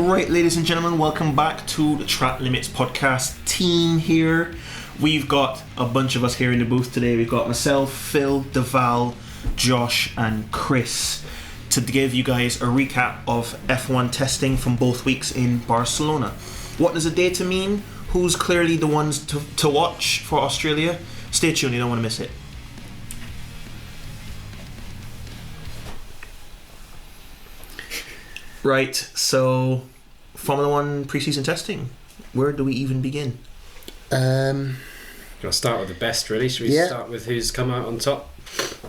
Right, ladies and gentlemen, welcome back to the Track Limits podcast team here. We've got a bunch of us here in the booth today. We've got myself, Phil, Deval, Josh and Chris to give you guys a recap of F1 testing from both weeks in Barcelona. What does the data mean? Who's clearly the ones to watch for Australia? Stay tuned, you don't want to miss it. Right, so Formula One preseason testing. Where do we even begin? We'll start with the best, really. Should we start with who's come out on top?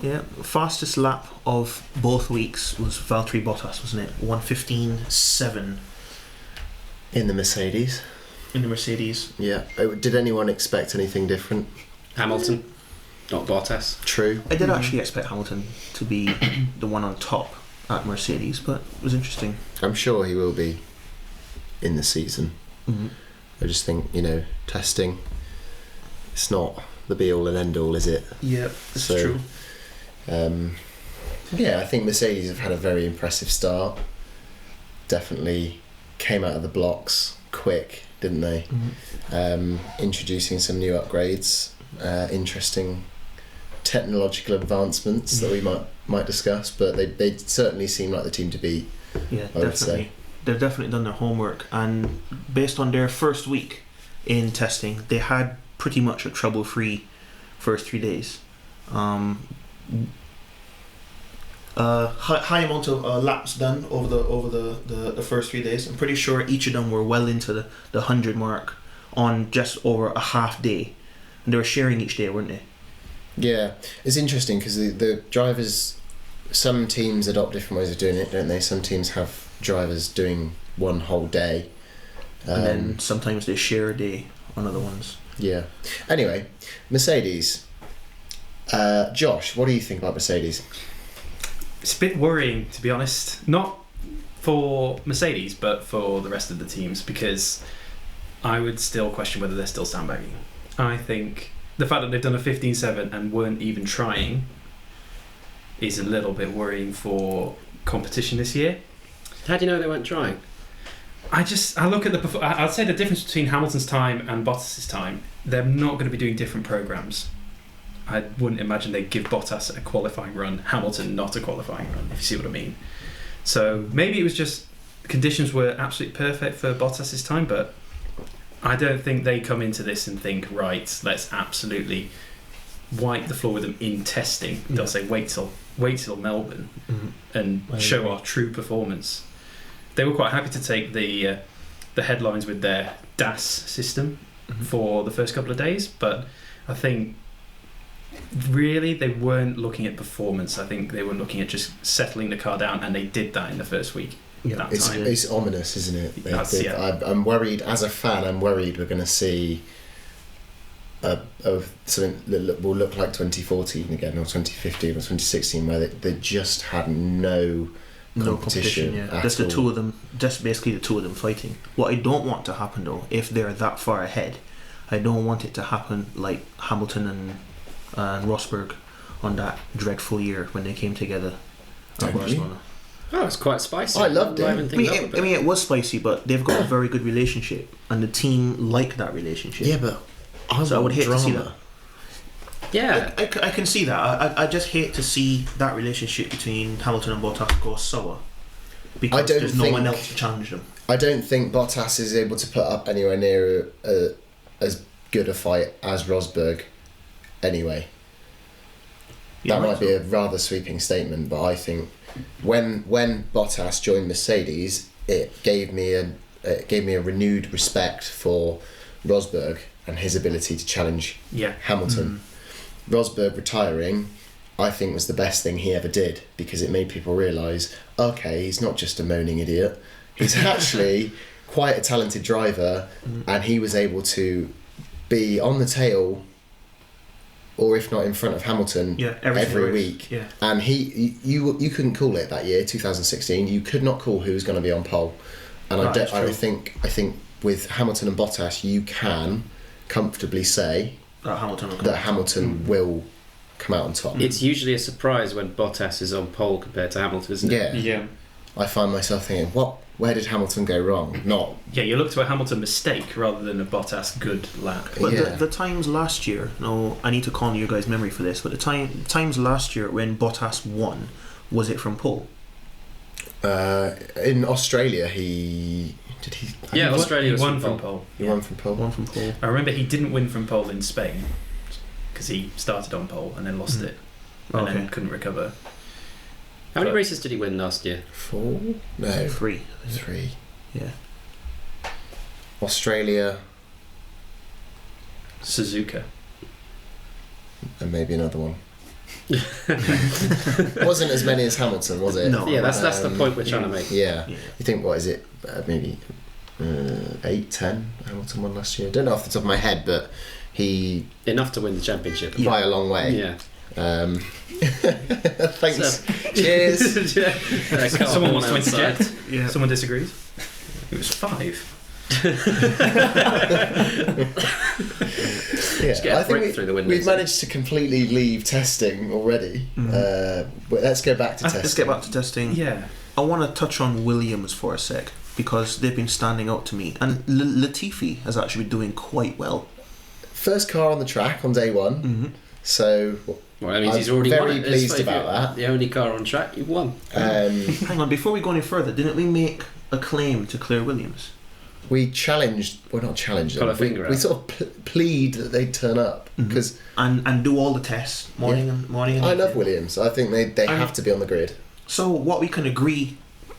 Yeah, fastest lap of both weeks was Valtteri Bottas, wasn't it? 1:15.7 in the Mercedes. In the Mercedes. Yeah. Did anyone expect anything different? Hamilton, not Bottas. True. I did actually expect Hamilton to be the one on top at Mercedes, but it was interesting. I'm sure he will be in the season. Mm-hmm. I just think, testing, it's not the be-all and end-all, is it? Yeah, that's true. I think Mercedes have had a very impressive start. Definitely came out of the blocks quick, didn't they? Mm-hmm. Introducing some new upgrades, interesting technological advancements that we might discuss, but they certainly seem like the team to beat. Yeah, I would say. They've definitely done their homework, and based on their first week in testing, they had pretty much a trouble-free first 3 days. High amount of laps done over the first 3 days. I'm pretty sure each of them were well into the 100 mark on just over a half day, and they were sharing each day, weren't they? Yeah, it's interesting because the drivers, some teams adopt different ways of doing it, don't they? Some teams have drivers doing one whole day, and then sometimes they share a day on other ones. Yeah. Anyway, Mercedes. Josh, what do you think about Mercedes? It's a bit worrying, to be honest. Not for Mercedes, but for the rest of the teams, because I would still question whether they're still sandbagging. I think the fact that they've done a 15.7 and weren't even trying is a little bit worrying for competition this year. How do you know they weren't trying? I look at I'd say the difference between Hamilton's time and Bottas's time, they're not going to be doing different programs. I wouldn't imagine they'd give Bottas a qualifying run, Hamilton not a qualifying run, if you see what I mean. So maybe it was just conditions were absolutely perfect for Bottas's time, but I don't think they come into this and think, right, let's absolutely wipe the floor with them in testing. Yeah. They'll say, wait till Melbourne and show our true performance. They were quite happy to take the headlines with their DAS system for the first couple of days, but I think really they weren't looking at performance. I think they were looking at just settling the car down, and they did that in the first week. Yeah, it's ominous, isn't it? I'm worried, as a fan, I'm worried we're going to see something that will look like 2014 again, or 2015 or 2016, where they just had no competition yeah. at Just all. the two of them, just basically the two of them fighting. What I don't want to happen though, if they're that far ahead, I don't want it to happen like Hamilton and Rosberg on that dreadful year when they came together at Barcelona. Oh, it's quite spicy. I loved it. I mean, it was spicy, but they've got a very good relationship, and the team like that relationship. Yeah, but I would hate to see that. Yeah. I can see that. I just hate to see that relationship between Hamilton and Bottas go sour, because there's no one else to challenge them. I don't think Bottas is able to put up anywhere near as good a fight as Rosberg anyway. That might be a rather sweeping statement, but I think when Bottas joined Mercedes, it gave me a renewed respect for Rosberg and his ability to challenge Hamilton. Rosberg retiring, I think, was the best thing he ever did, because it made people realise, okay, he's not just a moaning idiot. He's actually quite a talented driver, and he was able to be on the tail, or if not in front of Hamilton, every week. Yeah. And you couldn't call it that year, 2016. You could not call who was going to be on pole. And I think with Hamilton and Bottas, you can comfortably say that Hamilton will come out on top. It's usually a surprise when Bottas is on pole compared to Hamilton, isn't it? Yeah. I find myself thinking, what where did Hamilton go wrong? Not Yeah, you look to a Hamilton mistake rather than a Bottas good lap. But Yeah. the times last year, no, I need to call on your guys' memory for this, but the times last year when Bottas won, was it from pole? in Australia. He Yeah, He Australia was won from from pole. pole. he won from pole. One from pole. I remember he didn't win from pole in Spain because he started on pole and then lost it and then couldn't recover. How many But- races did he win last year? 4? No, 3. 3. Yeah. Australia Suzuka. and maybe another one. Wasn't as many as Hamilton, was it? No. Yeah, that's the Um, point we're trying to make. Yeah. Yeah. You think, what is it? Maybe 8, 10 Hamilton won last year. Don't know off the top of my head, but he Enough to win the championship. by a long way. Yeah. Thanks. Cheers. Yeah. Someone wants to outside. interject. Yeah. Someone disagrees. It was 5. Yeah, get a I think brick through the windows. we've managed to completely leave testing already. But let's go back to testing. Let's get back to testing. Yeah. I want to touch on Williams for a sec because they've been standing out to me, and Latifi has actually been doing quite well. First car on the track on day one. Mm-hmm. So Well, that means I'm he's already very won it. pleased If about you're that. The only car on track, you won. Hang on, before we go any further, didn't we make a claim to Claire Williams? we challenged, well, not challenged Got them. a finger We out. sort of plead that they'd turn up because And do all the tests morning and I love evening. Williams. I think they I- have to be on the grid. So what we can agree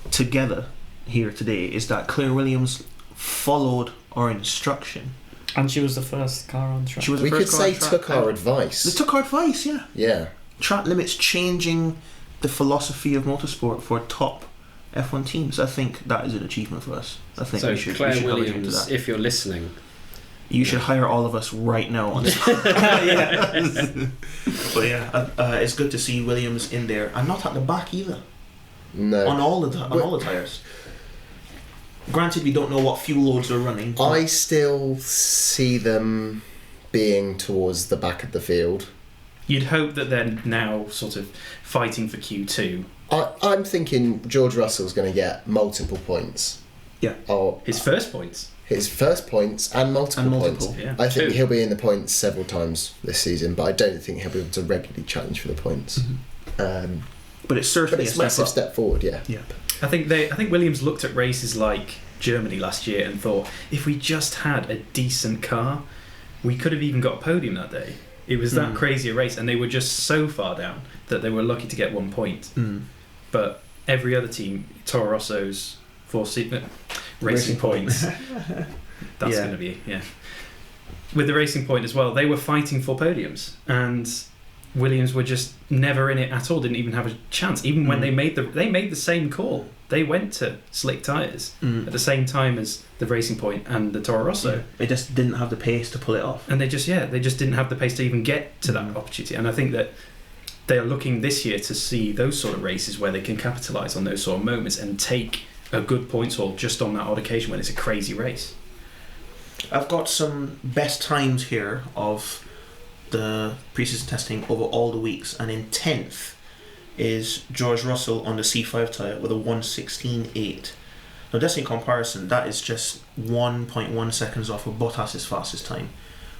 together here today is that Claire Williams followed our instruction. And she was the first car on track. She was We the could first car say on track. took our They advice. took our advice, yeah. Yeah. Track limits changing the philosophy of motorsport for top F1 teams. I think that is an achievement for us. I think So we should Claire have a drink to Williams, that. if you're listening, You should hire all of us right now on this. But yeah, it's good to see Williams in there, and not at the back either. No. On all the tires. Granted, we don't know what fuel loads they're running. but I still see them being towards the back of the field. You'd hope that they're now sort of fighting for Q2. I'm thinking George Russell's going to get multiple points. Yeah. Or His first points. his first points and multiple, points. Yeah. I think 2. he'll be in the points several times this season, but I don't think he'll be able to regularly challenge for the points. But it's But certainly it's a a massive step up. step forward, yeah. Yeah. I think Williams looked at races like Germany last year and thought, if we just had a decent car, we could have even got a podium that day. It was that crazy a race, and they were just so far down that they were lucky to get 1 point. But every other team, Toro Rosso's Racing Points, that's Yeah. going to be, with the Racing Point as well, they were fighting for podiums, and Williams were just never in it at all. Didn't even have a chance. Even when they made the same call, they went to slick tyres at the same time as the Racing Point and the Toro Rosso. They just didn't have the pace to pull it off. And they just didn't have the pace to even get to that opportunity. And I think that they are looking this year to see those sort of races where they can capitalise on those sort of moments and take a good points haul just on that odd occasion when it's a crazy race. I've got some best times here of the pre-season testing over all the weeks, and in 10th is George Russell on the C5 tyre with a 1:16.8. Now that's in comparison, that is just 1.1 seconds off of Bottas's fastest time,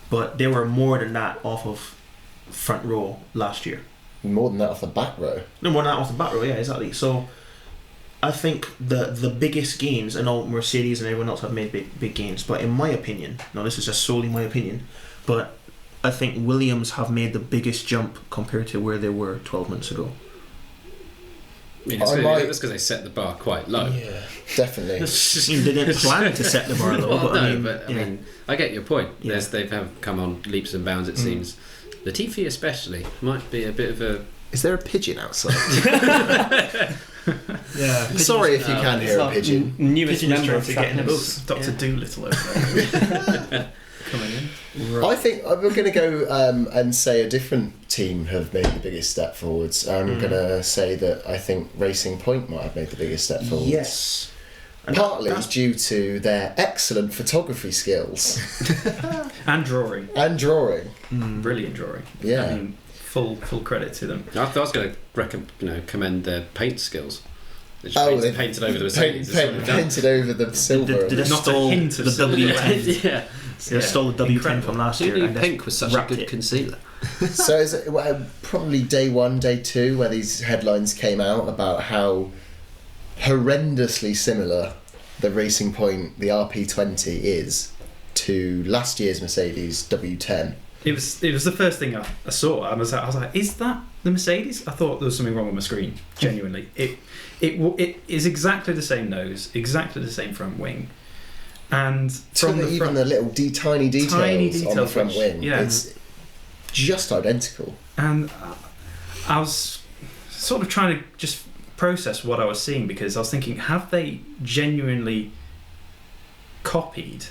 but they were more than that off of front row last year. More than that off the back row. No, more than that off the back row, yeah, exactly. So I think the biggest gains, I know Mercedes and everyone else have made big gains, but in my opinion, now this is just solely my opinion, but I think Williams have made the biggest jump compared to where they were 12 months ago. I mean, it's because they set the bar quite low. Yeah, definitely. They didn't plan to set the bar low, Well, but no, I mean, I get your point. Yeah. They've come on leaps and bounds, it seems. Latifi especially might be a bit of a... Is there a pigeon outside? yeah. Sorry if you can hear a pigeon. Newest Pigeon is member trying of to get in the Trappers. booth. Dr. Doolittle over there coming in. I think we're going to go and say a different team have made the biggest step forwards. I'm going to say that I think Racing Point might have made the biggest step forwards. Yes. And Partly that's- due to their excellent photography skills And drawing. and drawing. Brilliant drawing. Yeah. I mean, full credit to them. I thought I was going to commend their paint skills. They just painted over the Mercedes. Painted over the silver. Did Not a stole hint of the silver. W10? Yeah. They stole the W10 Incredible. from last Who year. knew and pink was such a wrapped good it. concealer? So is it probably day 1, day 2, where these headlines came out about how horrendously similar the Racing Point, the RP20 is to last year's Mercedes W10. It was the first thing I saw. I was like, is that the Mercedes? I thought there was something wrong with my screen. Genuinely, it is exactly the same nose, exactly the same front wing, and from the even front, the little tiny details on the front wing, yeah. it's just identical. And I was sort of trying to just process what I was seeing, because I was thinking, have they genuinely copied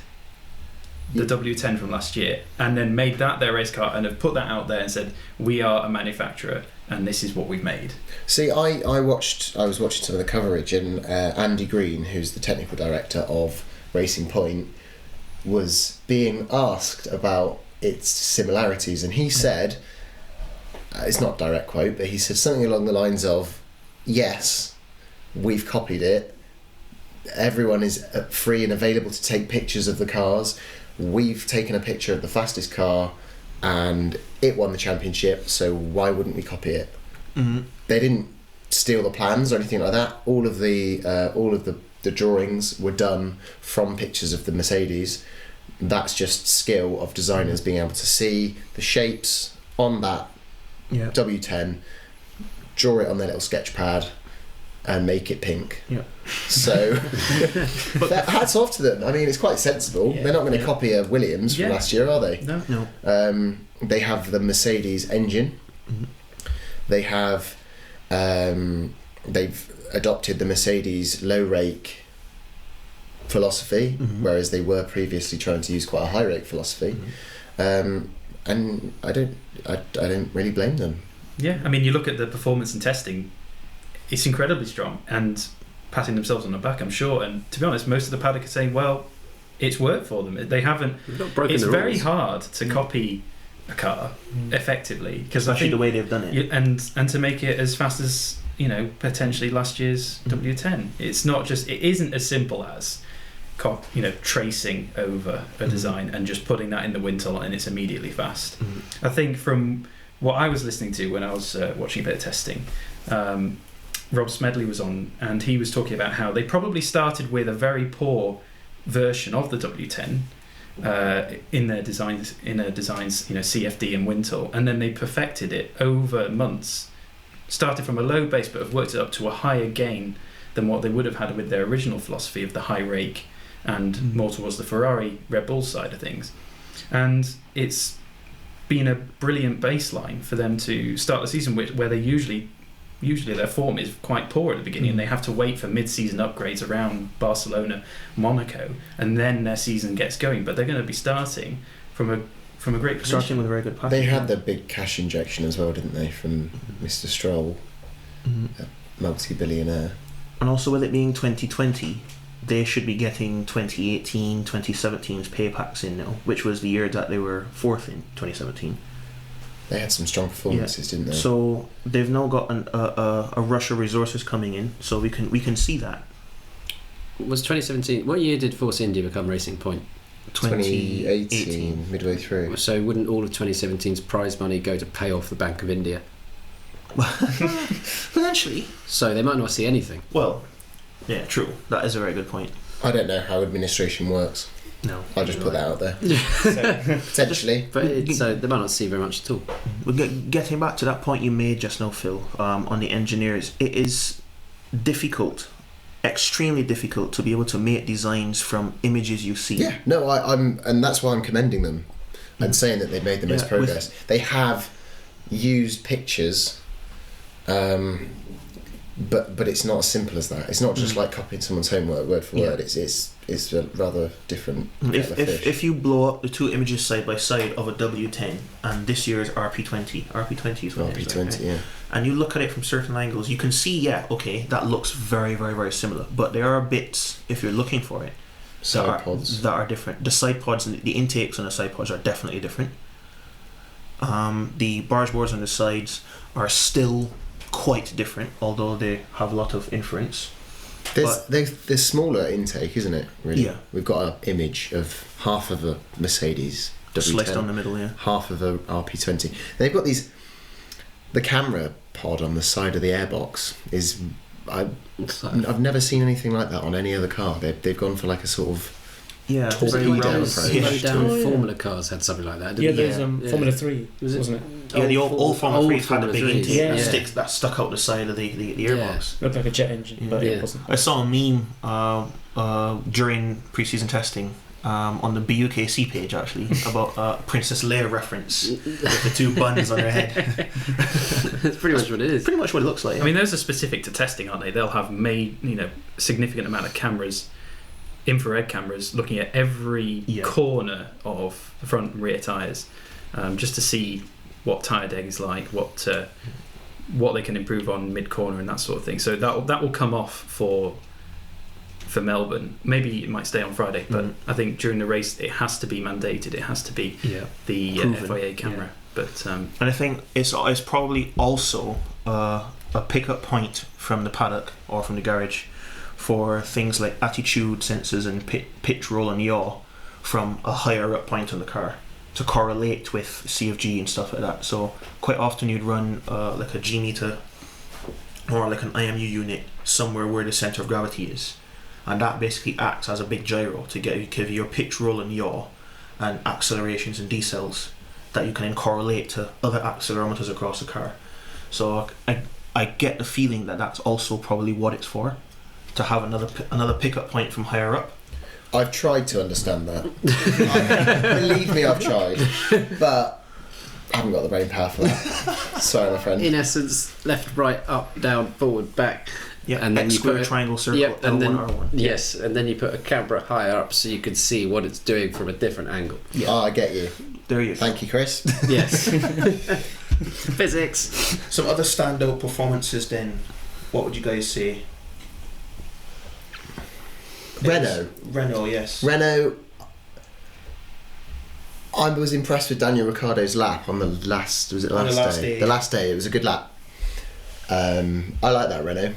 the W10 from last year and then made that their race car and have put that out there and said, we are a manufacturer and this is what we've made? See, I was watching some of the coverage, and Andy Green, who's the technical director of Racing Point, was being asked about its similarities, and he said, it's not a direct quote, but he said something along the lines of, yes, we've copied it, everyone is free and available to take pictures of the cars, we've taken a picture of the fastest car and it won the championship, so why wouldn't we copy it? Mm-hmm. They didn't steal the plans or anything like that. All of the drawings were done from pictures of the Mercedes. That's just skill of designers being able to see the shapes on that W10, draw it on their little sketch pad and make it pink. Yeah. So hats off to them. I mean, it's quite sensible. Yeah. They're not going to copy a Williams from last year, are they? No. They have the Mercedes engine. Mm-hmm. They have they've adopted the Mercedes low rake philosophy, whereas they were previously trying to use quite a high rake philosophy. And I don't really blame them. Yeah, I mean, you look at the performance and testing, it's incredibly strong, and patting themselves on the back, I'm sure. And to be honest, most of the paddock are saying, well, it's worked for them. They haven't. Not broken it's the very rules. hard to copy a car effectively, because Especially the way they've done it. and to make it as fast as, you know, potentially last year's W10. It's not just. It isn't as simple as, you know, tracing over a design and just putting that in the wind tunnel and it's immediately fast. I think from what I was listening to when I was watching a bit of testing, Rob Smedley was on, and he was talking about how they probably started with a very poor version of the W10 in their designs, you know, CFD and wind tunnel, and then they perfected it over months. Started from a low base, but have worked it up to a higher gain than what they would have had with their original philosophy of the high rake and more towards the Ferrari Red Bull side of things. And it's been a brilliant baseline for them to start the season with, where they usually their form is quite poor at the beginning, and they have to wait for mid-season upgrades around Barcelona, Monaco, and then their season gets going. But they're going to be starting from a great position. Starting with a very good package. They had the big cash injection as well, didn't they, from Mr. Stroll, multi-billionaire. And also, with it being 2020, they should be getting 2018, 2017's pay packs in now, which was the year that they were fourth in 2017. They had some strong performances, didn't they? So they've now got a rush of resources coming in, so we can see that. Was 2017? What year did Force India become Racing Point? 2018, midway through. So wouldn't all of 2017's prize money go to pay off the Bank of India? Potentially. So they might not see anything. Well, yeah, true. That is a very good point. I don't know how administration works. No. I'll just put that out there. Potentially. But they might not see very much at all. Getting back to that point you made just now, Phil, on the engineers, it is difficult, extremely difficult, to be able to make designs from images you see. Yeah, no, I'm, and that's why I'm commending them and saying that they've made the most progress. They have used pictures, but it's not as simple as that. It's not just like copying someone's homework word for word. It's a rather different. If you blow up the two images side by side of a W10 and this year's RP20 is what it is, RP20, yeah. and you look at it from certain angles, you can see, that looks very, very, very similar. But there are bits, if you're looking for it, Side pods that are different. The side pods and the intakes on the side pods are definitely different. The barge boards on the sides are still quite different, although they have a lot of inference. There's smaller intake, isn't it? Really. Yeah. We've got an image of half of a Mercedes Sliced W10, down the middle, yeah. half of a RP20. They've got the camera pod on the side of the airbox is. I've never seen anything like that on any other car. They've gone for like a sort of Yeah, torpedo round. approach. Low down Oh, yeah. Formula cars had something like that. Yeah, Didn't there's they? Formula 3, Was it? wasn't it? Yeah, the old Formula 3 had a big Formula 3s, intake yeah. that stuck out the side of the airbox. Looked like a jet engine, but Yeah. it wasn't. I saw a meme during pre-season testing on the BUKC page actually about Princess Leia reference with the two buns on her head. That's pretty much what it is. Pretty much what it looks like. I mean, those are specific to testing, aren't they? They'll have significant amount of cameras, infrared cameras, looking at every corner of the front and rear tyres, just to see what tyre deck is like, what they can improve on mid corner and that sort of thing. So that will come off for Melbourne. Maybe it might stay on Friday, but I think during the race it has to be mandated. It has to be the Proven. FIA camera. But and I think it's probably also a pickup point from the paddock or from the garage for things like attitude sensors and pitch, roll and yaw from a higher up point on the car to correlate with CFG and stuff like that. So quite often you'd run like a G meter or like an IMU unit somewhere where the centre of gravity is, and that basically acts as a big gyro to give you your pitch, roll and yaw and accelerations and decels that you can then correlate to other accelerometers across the car. So I get the feeling that that's also probably what it's for, to have another pickup point from higher up. I've tried to understand that. Believe me, I've tried, but I haven't got the brain power for that. Sorry, my friend. In essence, left, right, up, down, forward, back. Yeah, and then X you square, put a triangle, circle, Yep, and L1, then R1. yes, and then you put a camera higher up so you can see what it's doing from a different angle. Yeah. I get you. There you go. Thank you, Chris. Yes. Physics. Some other standout performances then, what would you guys say? Renault, yes. Renault. I was impressed with Daniel Ricciardo's lap on the last. Was it last day? The last day. It was a good lap. I like that Renault.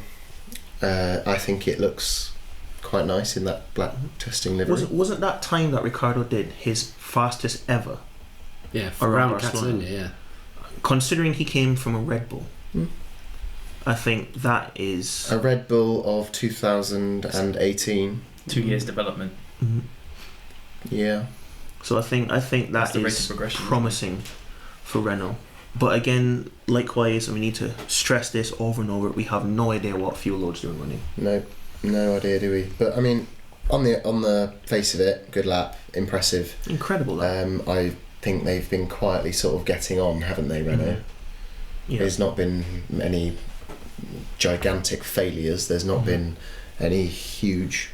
I think it looks quite nice in that black testing livery. Wasn't that time that Ricciardo did his fastest ever? Yeah, for Around around Barcelona. Catalunya, yeah. Considering he came from a Red Bull, I think that is A Red Bull of 2018. 2 years development. Yeah. So I think That's the rate is of progression, promising for Renault. But again, likewise, and we need to stress this over and over, we have no idea what fuel loads they're running. No idea, do we? But I mean, on the face of it, good lap, impressive. Incredible that. I think they've been quietly sort of getting on, haven't they, Renault? Yeah. There's not been any gigantic failures. There's not been any huge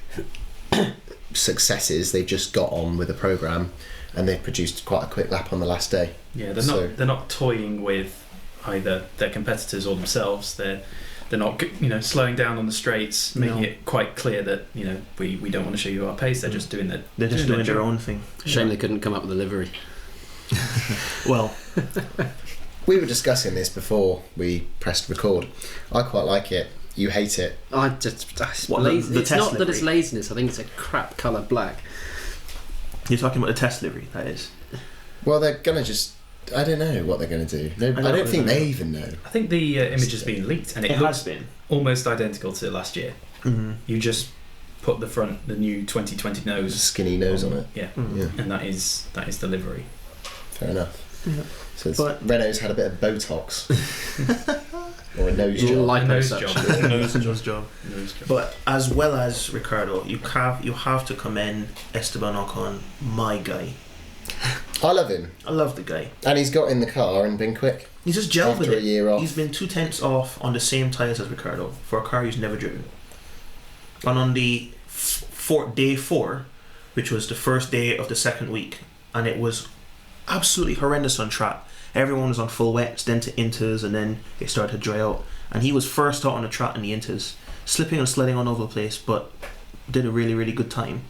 successes. They've just got on with the programme, and they've produced quite a quick lap on the last day. Yeah, they're not toying with either their competitors or themselves. They're not slowing down on the straights, making it quite clear that we don't want to show you our pace. They're just doing that. They're just doing their own thing. Shame they couldn't come up with a livery. Well, we were discussing this before we pressed record. I quite like it. You hate it. It's What, lazy. the It's test not that it's livery? laziness. I think it's a crap colour black. you're talking about the test livery, that is. Well, they're gonna just. I don't know what they're gonna do. I don't think they even know. I think the image has been leaked, and it has looks been. almost identical to last year. You just put the new 2020 There's a nose, skinny nose on it. yeah, Yeah, and that is the livery. fair enough. Yeah. So Renault's had a bit of Botox or a nose job. Lipo nose suction. Nose job. But as well as Ricciardo, you have to commend Esteban Ocon, my guy. I love him, I love the guy. and he's got in the car and been quick. He's just gelled with After a it. year off. He's been 2/10 off on the same tyres as Ricciardo for a car he's never driven. And on the day 4, which was the first day of the second week, and it was absolutely horrendous on track. Everyone was on full wets, then to inters, and then it started to dry out. And he was first out on the track in the inters, slipping and sledding all over the place, but did a really, really good time,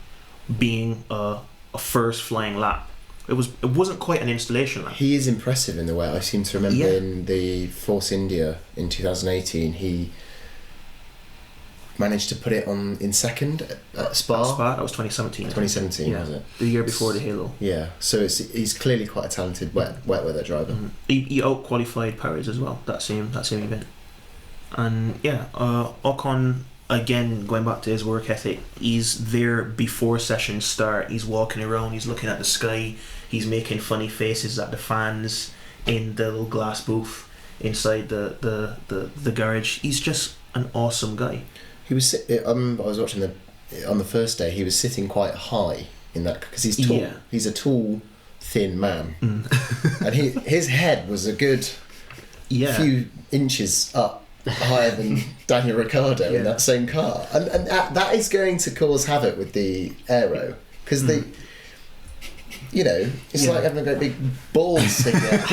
being a first flying lap. It wasn't quite an installation lap. He is impressive in the way. I seem to remember Yeah. in the Force India in 2018, managed to put it on in second at Spa. Spa, that was 2017. 2017, Yeah. was it? The year before the Halo. Yeah, so he's clearly quite a talented wet weather driver. He out-qualified Perez as well, that same event. And yeah, Ocon, again, going back to his work ethic, he's there before sessions start, he's walking around, he's looking at the sky, he's making funny faces at the fans in the little glass booth inside the garage. He's just an awesome guy. He was. I was watching on the first day. He was sitting quite high in that because he's tall. Yeah. He's a tall, thin man, and his head was a good few inches up higher than Daniel Ricciardo in that same car, and that is going to cause havoc with the aero because they. You know, it's like having a great big ball sticking out.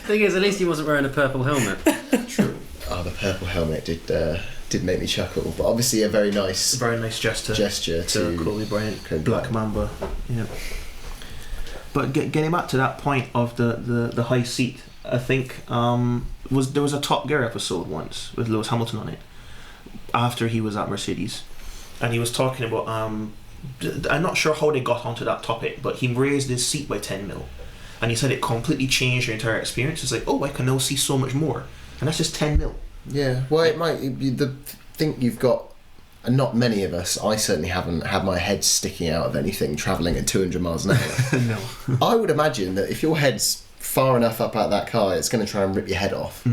Thing is, at least he wasn't wearing a purple helmet. True. Oh, the purple helmet did make me chuckle, but obviously a very nice gesture to Kobe Bryant, Black Mamba. Yeah. But getting back to that point of the high seat, I think there was a Top Gear episode once with Lewis Hamilton on it after he was at Mercedes, and he was talking about I'm not sure how they got onto that topic, but he raised his seat by 10 mil, and he said it completely changed your entire experience. It's like, oh, I can now see so much more, and that's just 10 mil. Yeah, well, it might. Think you've got, and not many of us. I certainly haven't had my head sticking out of anything travelling at 200 miles an hour. No. I would imagine that if your head's far enough up out of that car, it's going to try and rip your head off.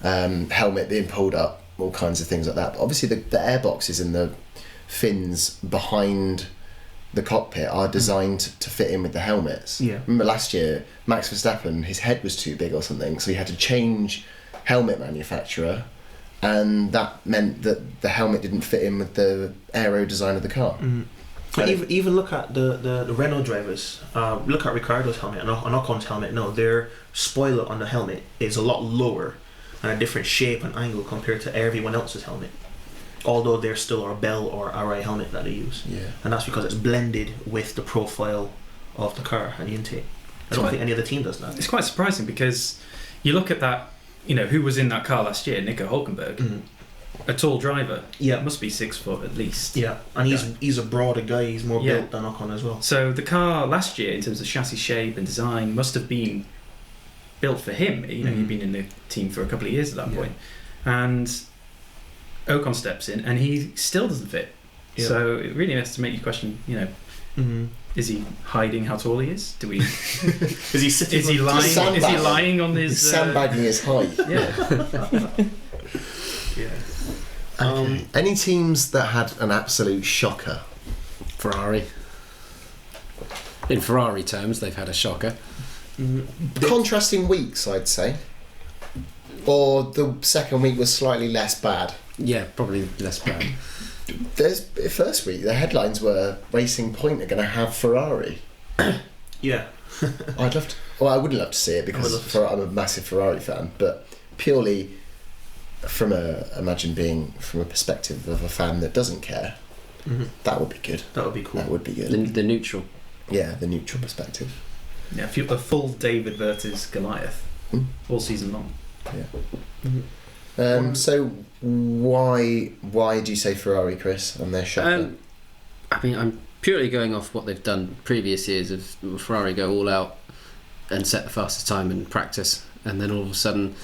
Helmet being pulled up, all kinds of things like that. But obviously, the airboxes and the fins behind the cockpit are designed to fit in with the helmets. Yeah. Remember last year, Max Verstappen, his head was too big or something, so he had to change helmet manufacturer, and that meant that the helmet didn't fit in with the aero design of the car. But even look at the Renault drivers. Look at Ricciardo's helmet and Ocon's helmet. No, their spoiler on the helmet is a lot lower and a different shape and angle compared to everyone else's helmet. Although they're still a Bell or RI helmet that they use. Yeah. And that's because it's blended with the profile of the car and the intake. I don't think any other team does that. It's quite surprising because you look at that, who was in that car last year, Nico Hülkenberg, a tall driver. Yeah. Must be 6 foot at least. Yeah, and he's a broader guy, he's more built than Ocon as well. So the car last year, in terms of chassis shape and design, must have been built for him. He'd been in the team for a couple of years at that point. And Ocon steps in and he still doesn't fit. Yeah. So it really has to make you question, is he hiding how tall he is? Do we? Is he sitting? Is he lying? Is he lying on his? He's sandbagging his height. Yeah. Yeah. Any teams that had an absolute shocker? Ferrari. In Ferrari terms, they've had a shocker. Contrasting weeks, I'd say. Or the second week was slightly less bad. Yeah, probably less bad. First week, the headlines were Racing Point are going to have Ferrari. Yeah. I'd love to. Well, I wouldn't love to see it because I'm a massive Ferrari fan, but purely from being from a perspective of a fan that doesn't care, that would be good. That would be cool. That would be good. The neutral. Yeah, the neutral perspective. Yeah, if you're a full David versus Goliath all season long. Yeah. So why do you say Ferrari, Chris, and their shocker? I'm purely going off what they've done previous years of Ferrari go all out and set the fastest time in practice, and then all of a sudden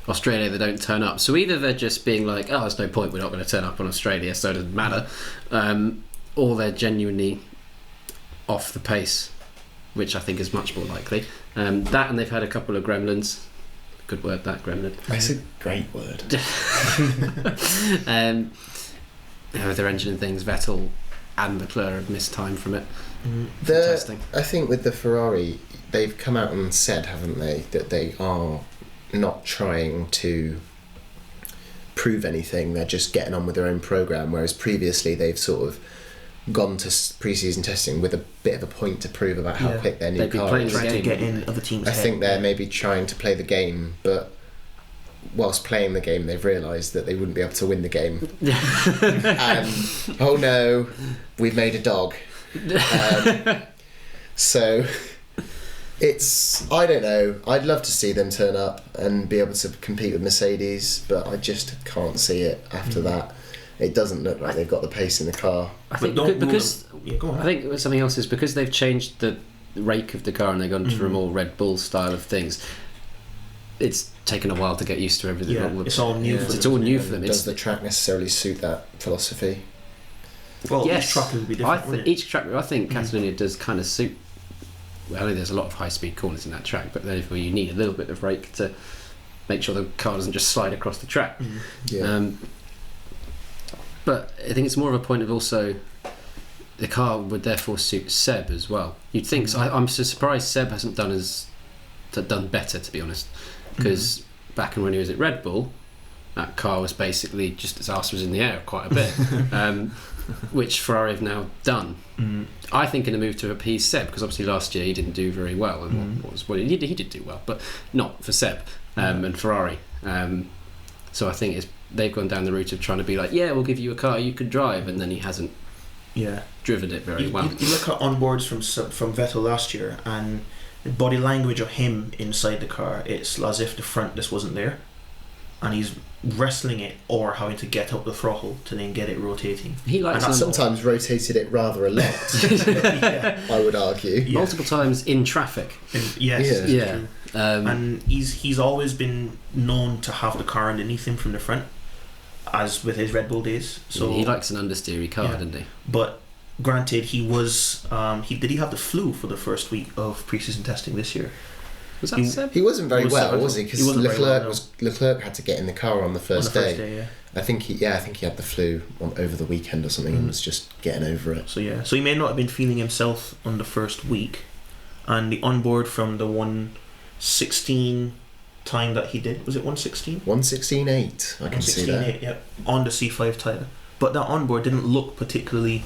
Australia they don't turn up. So either they're just being like, oh, there's no point, we're not going to turn up on Australia, so it doesn't matter, or they're genuinely off the pace, which I think is much more likely. That, and they've had a couple of gremlins. Good word, that, gremlin. That's a great word. With their engine and things, Vettel and Leclerc have missed time from it. For testing. I think with the Ferrari, they've come out and said, haven't they, that they are not trying to prove anything. They're just getting on with their own program. Whereas previously, they've sort of gone to pre-season testing with a bit of a point to prove about how quick their new car is. Trying to get in other teams' I think they're maybe trying to play the game, but whilst playing the game, they've realised that they wouldn't be able to win the game. And oh no, we've made a dog. So I don't know. I'd love to see them turn up and be able to compete with Mercedes, but I just can't see it after that. It doesn't look like they've got the pace in the car. I think But don't because go on. I think something else is because they've changed the rake of the car and they've gone to a more Red Bull style of things. It's taken a while to get used to everything. Yeah, it's all new for them. It's all new for them. Does the track necessarily suit that philosophy? Well, yes, each track will be different. wouldn't it? Each track. I think Catalonia does kind of suit. Well, I know there's a lot of high-speed corners in that track, but therefore you need a little bit of rake to make sure the car doesn't just slide across the track. Yeah. But I think it's more of a point of also the car would therefore suit Seb as well. You'd think so. I'm so surprised Seb hasn't done better, to be honest, because back when he was at Red Bull, that car was basically just his arse was in the air quite a bit, which Ferrari have now done. I think in a move to appease Seb, because obviously last year he didn't do very well, and he did do well, but not for Seb and Ferrari. So I think they've gone down the route of trying to be like, yeah, we'll give you a car you could drive, and then he hasn't driven it very well. You look at onboards from Vettel last year, and the body language of him inside the car, it's as if the front just wasn't there, and he's wrestling it or having to get up the throttle to then get it rotating. He likes and sometimes rotated it rather a lot. I would argue multiple times in traffic. Yes, and he's always been known to have the car underneath him from the front, as with his Red Bull days. So he likes an understeery car, doesn't he? But granted, he was did he have the flu for the first week of pre-season testing this year? Was that Seb? He wasn't very well, was he? Because Leclerc Leclerc had to get in the car on the first day. Yeah. I think he had the flu over the weekend or something and was just getting over it. So he may not have been feeling himself on the first week, and the onboard from the 1:16 time that he did, was it 1:16? 1:16.8. I can see that. 1:16.8, yep, on the C5 tyre. But that onboard didn't look particularly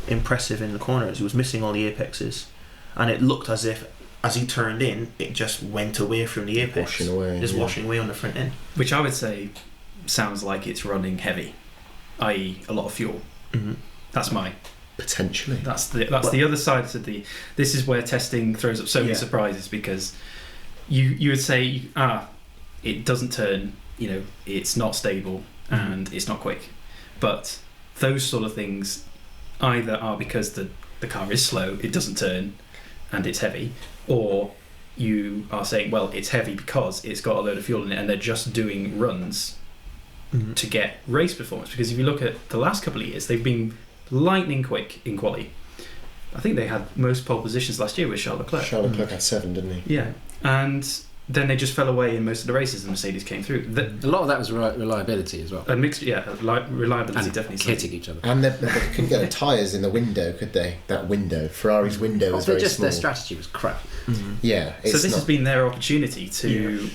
impressive in the corners. He was missing all the apexes, and it looked as if as he turned in, it just went away from the apex, washing away on the front end. Which I would say sounds like it's running heavy, i.e. a lot of fuel. That's mine. Potentially. That's the other side to the. This is where testing throws up so many surprises, because you would say it doesn't turn, it's not stable and it's not quick, but those sort of things either are because the car is slow, it doesn't turn, and it's heavy, or you are saying, well, it's heavy because it's got a load of fuel in it and they're just doing runs to get race performance. Because if you look at the last couple of years, they've been lightning quick in quali. I think they had most pole positions last year with Charles Leclerc. Charles Leclerc had 7, didn't he? Yeah, and then they just fell away in most of the races and Mercedes came through. A lot of that was reliability as well. A mixed, reliability and definitely. Hitting each other. And they couldn't get the tyres in the window, could they? That window. Ferrari's window was very small. Their strategy was crap. Yeah. So this has been their opportunity to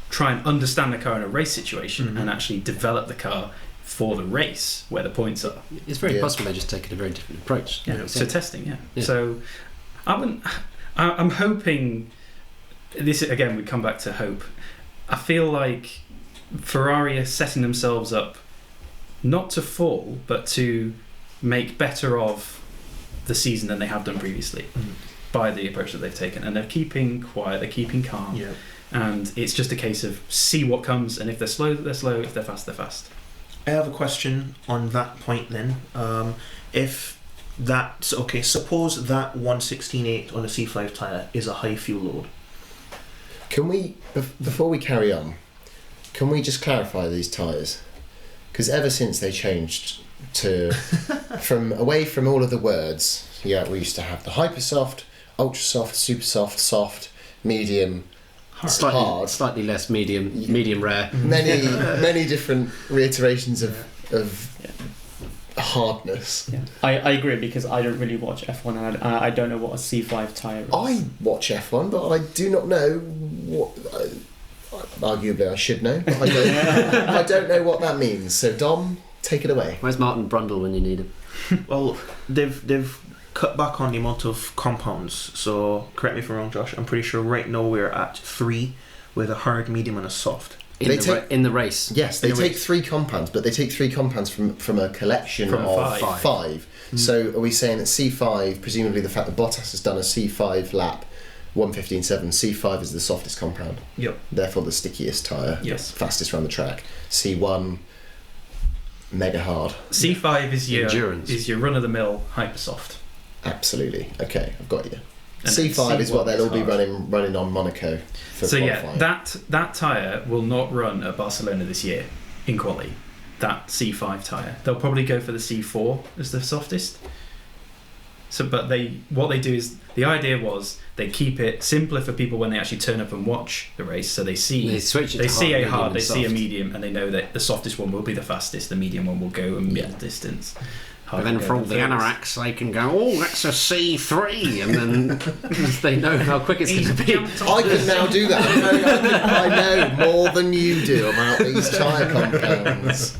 try and understand the car in a race situation and actually develop the car for the race where the points are. It's very possible they're just taking a very different approach. Yeah. So testing, So I'm hoping. This again, we come back to hope. I feel like Ferrari are setting themselves up not to fall, but to make better of the season than they have done previously by the approach that they've taken. And they're keeping quiet, they're keeping calm. Yeah. And it's just a case of see what comes, and if they're slow, they're slow. If they're fast, they're fast. I have a question on that point then. Suppose that 1:16.8 on a C5 tyre is a high fuel load. Can we, before we carry on, can we just clarify these tyres? Because ever since they changed away from all of the words, we used to have the hyper soft, ultra soft, super soft, soft, medium, hard, slightly less medium rare. Many different reiterations of hardness. Yeah. I agree, because I don't really watch F1 and I don't know what a C5 tyre is. I watch F1, but I do not know what. Arguably, I should know, but I don't know what that means. So, Dom, take it away. Where's Martin Brundle when you need him? Well, they've cut back on the amount of compounds. So, correct me if I'm wrong, Josh. I'm pretty sure right now we're at 3 with a hard, medium, and a soft. In the race. Yes, they take 3 compounds, but they take 3 compounds from a collection of 5. So are we saying that C5, presumably the fact that Bottas has done a C5 lap 1:15.7. C5 is the softest compound. Yep. Therefore, the stickiest tyre. Yes. Fastest around the track. C1, mega hard. C5 is your Endurance. is your run of the mill hypersoft. Absolutely. Okay, I've got you. And C5 is what C1 they'll all be hard. running on Monaco for So qualifying. yeah, that tyre will not run at Barcelona this year in quali. That C5 tyre, they'll probably go for the C4 as the softest. So, but what they do is, the idea was they keep it simpler for people when they actually turn up and watch the race. So they see switch it they to see a medium, hard, and they see a soft. medium, and they know that the softest one will be the fastest, the medium one will go a mid distance. But then for all the anoraks, they can go, oh, that's a C3, and then they know how quick it's going to be. I can now do that. I know more than you do about these tyre compounds.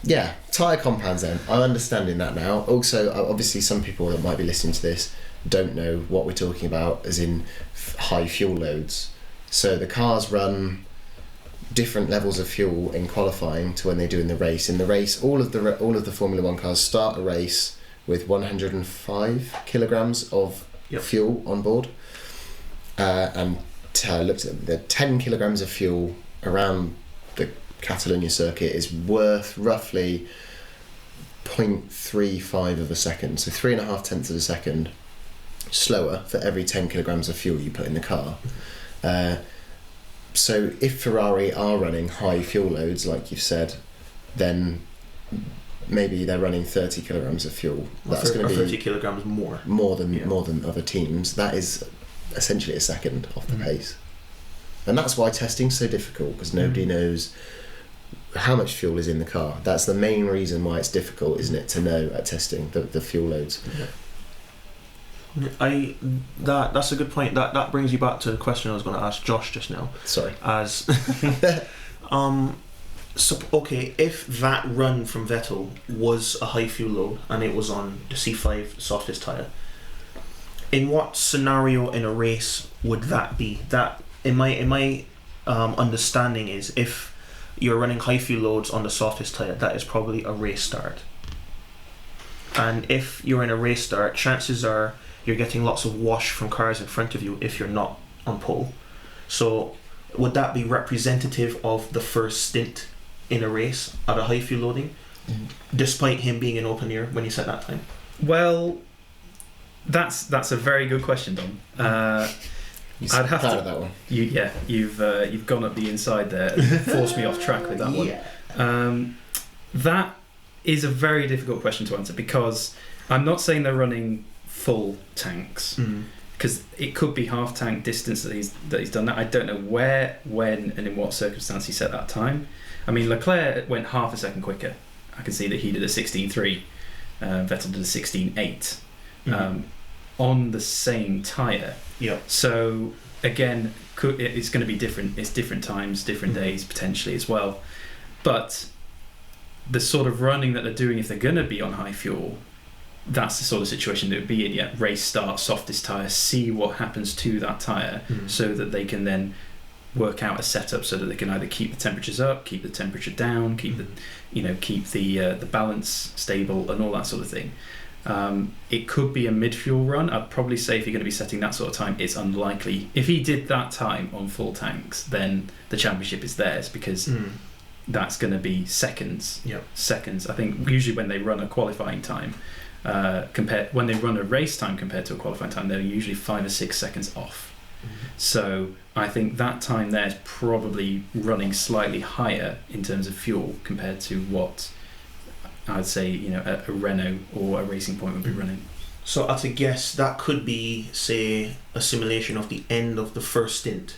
Yeah, tyre compounds then. I'm understanding that now. Also, obviously some people that might be listening to this don't know what we're talking about as in high fuel loads. So the cars run different levels of fuel in qualifying to when they do in the race. In the race, all of the Formula 1 cars start a race with 105 kilograms of fuel on board. And looked at the 10 kilograms of fuel around the Catalonia circuit is worth roughly 0.35 of a second, so 3.5 tenths of a second slower for every 10 kilograms of fuel you put in the car. So if Ferrari are running high fuel loads, like you've said, then maybe they're running 30 kilograms of fuel. That's going to be 30 kilograms more than other teams. That is essentially a second off the pace, and that's why testing's so difficult, because nobody knows how much fuel is in the car. That's the main reason why it's difficult, isn't it, to know at testing the fuel loads. That's a good point. That brings you back to the question I was going to ask Josh just now. Sorry. As okay, if that run from Vettel was a high fuel load and it was on the C5 softest tyre, in what scenario in a race would that be? That in my understanding is, if you're running high fuel loads on the softest tyre, that is probably a race start. And if you're in a race start, chances are you're getting lots of wash from cars in front of you if you're not on pole. So would that be representative of the first stint in a race at a high fuel loading, despite him being in open air when he set that time? Well, that's a very good question, Dom. I'd have proud to. of that one. You've gone up the inside there and forced me off track with that one. That is a very difficult question to answer, because I'm not saying they're running full tanks, because it could be half tank distance that he's done that. I don't know where, when, and in what circumstance he set that time. I mean, Leclerc went half a second quicker. I can see that he did a 16.3. Vettel did a 16.8 on the same tyre. Yeah. So again, it's going to be different. It's different times, different days potentially as well. But the sort of running that they're doing, if they're going to be on high fuel, that's the sort of situation that would be in. Yeah, race start, softest tyre, see what happens to that tyre, so that they can then work out a setup so that they can either keep the temperatures up, keep the temperature down, keep the balance stable, and all that sort of thing. It could be a mid-fuel run. I'd probably say if you're going to be setting that sort of time, it's unlikely. If he did that time on full tanks, then the championship is theirs, because that's going to be seconds. Yep. Seconds. I think usually when they run a qualifying time, when they run a race time compared to a qualifying time, they're usually 5 or 6 seconds off. So I think that time there is probably running slightly higher in terms of fuel compared to what I'd say a Renault or a Racing Point would be running. So at a guess, that could be, say, a simulation of the end of the first stint.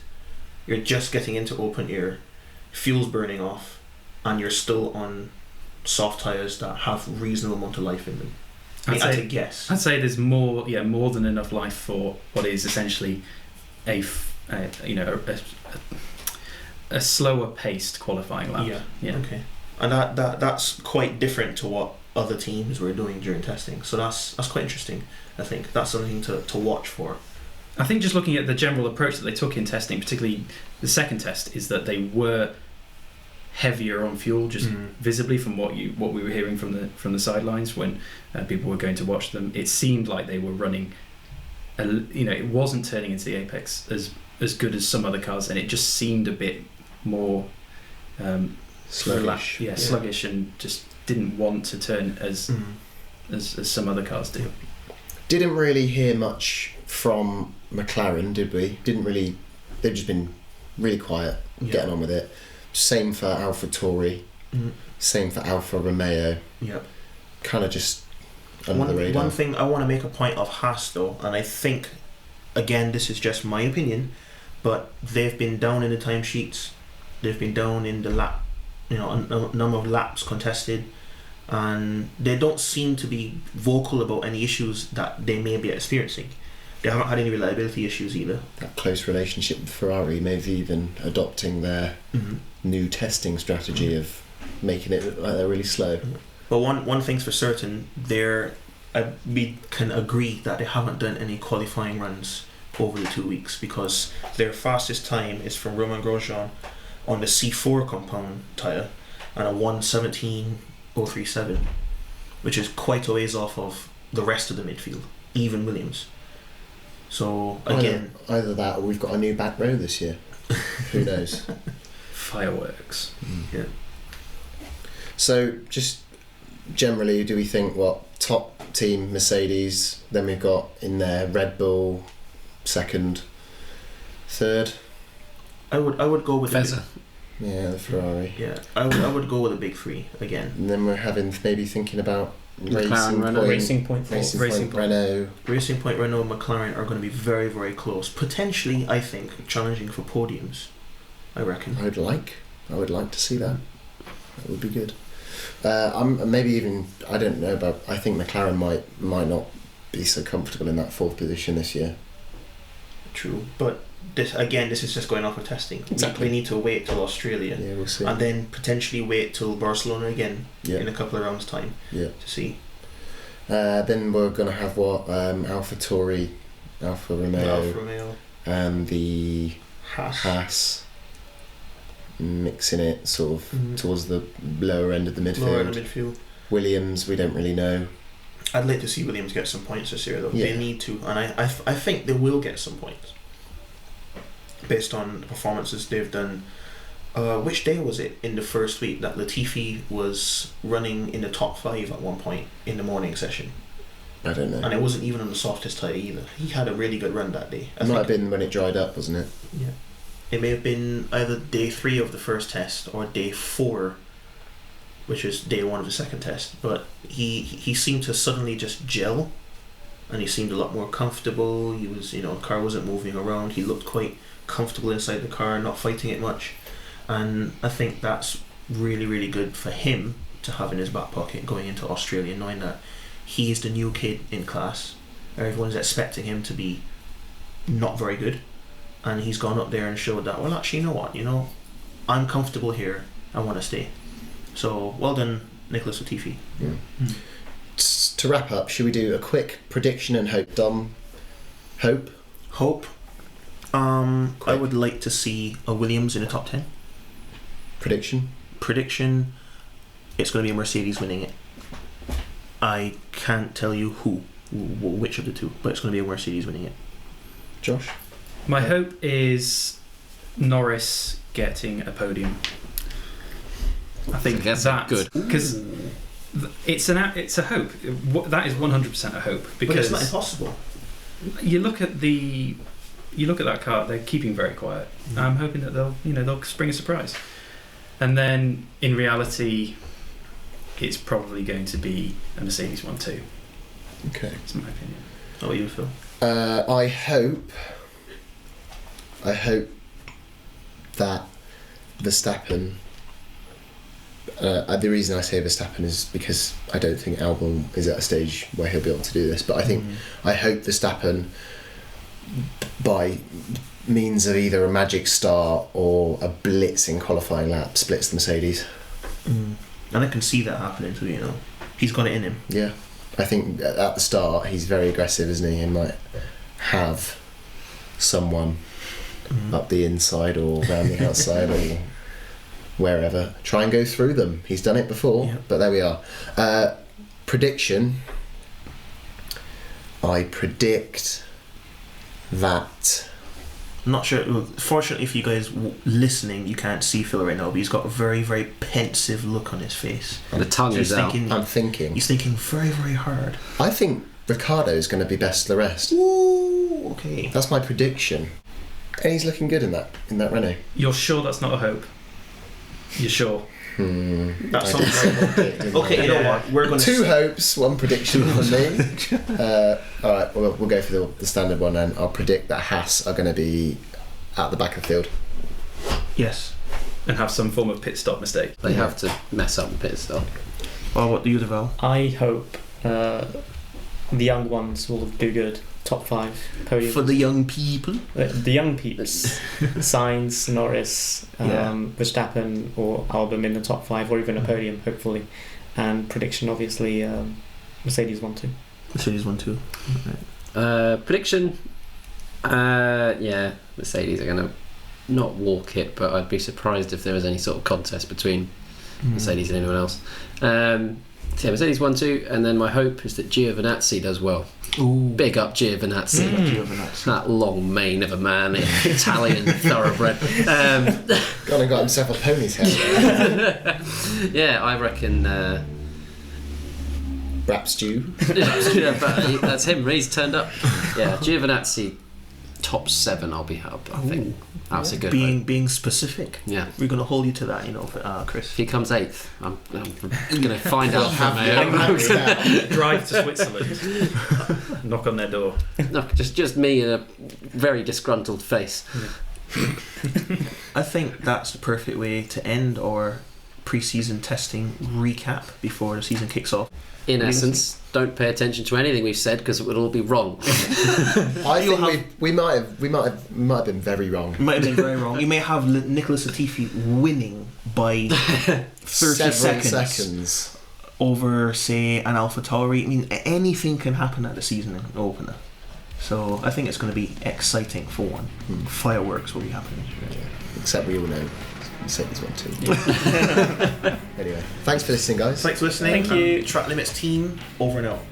You're just getting into open air, fuel's burning off, and you're still on soft tyres that have reasonable amount of life in them. At a guess. I'd say there's more than enough life for what is essentially a slower paced qualifying lap. Yeah. Okay. And that's quite different to what other teams were doing during testing. So that's quite interesting. I think that's something to watch for. I think just looking at the general approach that they took in testing, particularly the second test, is that they were heavier on fuel, just visibly from what we were hearing from the sidelines when people were going to watch them. It seemed like they were running it wasn't turning into the apex as good as some other cars, and it just seemed a bit more Sluggish. sluggish, and just didn't want to turn as some other cars do. Didn't really hear much from McLaren, did we? They've just been really quiet, getting on with it. Same for AlphaTauri, same for Alfa Romeo. Yeah. Kind of just under the radar. One thing I want to make a point of Haas though, and I think, again, this is just my opinion, but they've been down in the timesheets, they've been down in the lap, a number of laps contested, and they don't seem to be vocal about any issues that they may be experiencing. They haven't had any reliability issues either. That close relationship with Ferrari, maybe even adopting their new testing strategy of making it look like they're really slow. But one thing's for certain, we can agree that they haven't done any qualifying runs over the 2 weeks, because their fastest time is from Romain Grosjean on the C4 compound tyre and a 1:17.037, which is quite a ways off of the rest of the midfield, even Williams. So again, either that or we've got a new back row this year. Who knows? Fireworks. Yeah. So just generally, do we think top team Mercedes? Then we've got in there Red Bull, second, third. I would go with Fezza. The Ferrari. Yeah, I would go with the big three again. And then we're thinking about McLaren, Renault. Racing Point, Renault. Racing Point, Renault, McLaren are going to be very, very close. Potentially, I think, challenging for podiums. I reckon. I would like to see that. That would be good. I'm maybe even, I don't know, but I think McLaren might not be so comfortable in that fourth position this year. True, but this is just going off of testing. Exactly. We need to wait till Australia, Yeah, we'll see. and then potentially wait till Barcelona again Yeah. in a couple of rounds' time Yeah. to see. Then we're gonna have AlphaTauri, Alfa Romeo, Alfa Romeo, and the Haas, mixing it sort of towards the lower end of the midfield. lower in the midfield. Williams, we don't really know. I'd like to see Williams get some points this year, though. Yeah. They need to, and I think they will get some points based on the performances they've done. Which day was it in the first week that Latifi was running in the top 5 at one point in the morning session? I don't know. And it wasn't even on the softest tyre either. He had a really good run that day. It might have been when it dried up, wasn't it? Yeah. It may have been either day 3 of the first test or day 4, which is day 1 of the second test. But he seemed to suddenly just gel, and he seemed a lot more comfortable. He was, the car wasn't moving around. He looked quite comfortable inside the car, not fighting it much. And I think that's really, really good for him to have in his back pocket going into Australia, knowing that he's the new kid in class. Everyone's expecting him to be not very good, and he's gone up there and showed that, well, actually, you know what, I'm comfortable here, I want to stay. So well done, Nicholas Latifi. Yeah. To wrap up, should we do a quick prediction and hope? Dom, hope? I would like to see a Williams in the top 10. Prediction, it's going to be a Mercedes winning it. I can't tell you which of the two, but it's going to be a Mercedes winning it. Josh? My hope is Norris getting a podium. I think that's good, because it's a hope. That is 100% a hope, because but it's not impossible. You look at that car; they're keeping very quiet. I'm hoping that they'll spring a surprise, and then in reality, it's probably going to be a Mercedes one too. Okay, that's my opinion. How about you, Phil? I hope that Verstappen. The reason I say Verstappen is because I don't think Albon is at a stage where he'll be able to do this. But I hope Verstappen, by means of either a magic start or a blitzing qualifying lap, splits the Mercedes. And I can see that happening too. He's got it in him. Yeah, I think at the start he's very aggressive, isn't he? And might have someone up the inside or around the outside or wherever, try and go through them. He's done it before, but there we are. Prediction, I predict that. I'm not sure. Well, fortunately for you guys listening, you can't see Phil right now, but he's got a very, very pensive look on his face. The tongue is out. I'm thinking. He's thinking very, very hard. I think Ricciardo is going to be best of the rest. Ooh, okay. That's my prediction. And he's looking good in that Renault. You're sure that's not a hope? You're sure? That sounds right. Okay, you know what? We're going to 2 hopes, 1 prediction from me. All right, we'll go for the standard one, and I'll predict that Haas are going to be at the back of the field. Yes. And have some form of pit stop mistake. They have to mess up the pit stop. Well, what do you, Deval? I hope the young ones will do good. Top 5 podium. For the young people? The young peeps. Sainz, Norris, Verstappen or Albon in the top 5, or even a podium, hopefully. And prediction, obviously, Mercedes 1-2. Mercedes 1-2. Right. Prediction, Mercedes are going to not walk it, but I'd be surprised if there was any sort of contest between Mercedes and anyone else. So Mercedes 1-2, and then my hope is that Giovinazzi does well. Ooh. Big up Giovinazzi. Giovinazzi. That long mane of a man, Italian thoroughbred. Gone and got himself a ponytail. Yeah, I reckon. Rap stew. Yeah, but that's him. He's turned up. Yeah, Giovinazzi, top 7. I'll be up. I think that's a good. Being specific. Yeah, we're going to hold you to that, you know, Chris. if he comes 8th, I'm going to find out from him. Drive to Switzerland. Knock on their door. No, just me and a very disgruntled face. I think that's the perfect way to end our pre-season testing recap before the season kicks off. In essence, don't pay attention to anything we've said because it would all be wrong. I think we might have been very wrong. You might have been very wrong. You may have Nicholas Latifi winning by 30 seconds over, say, an AlphaTauri. I mean, anything can happen at the season opener. So I think it's going to be exciting for one. Fireworks will be happening. Except we all know Mercedes 1-2. Anyway, thanks for listening, guys. Thanks for listening. Thank you. Track Limits team, over and out.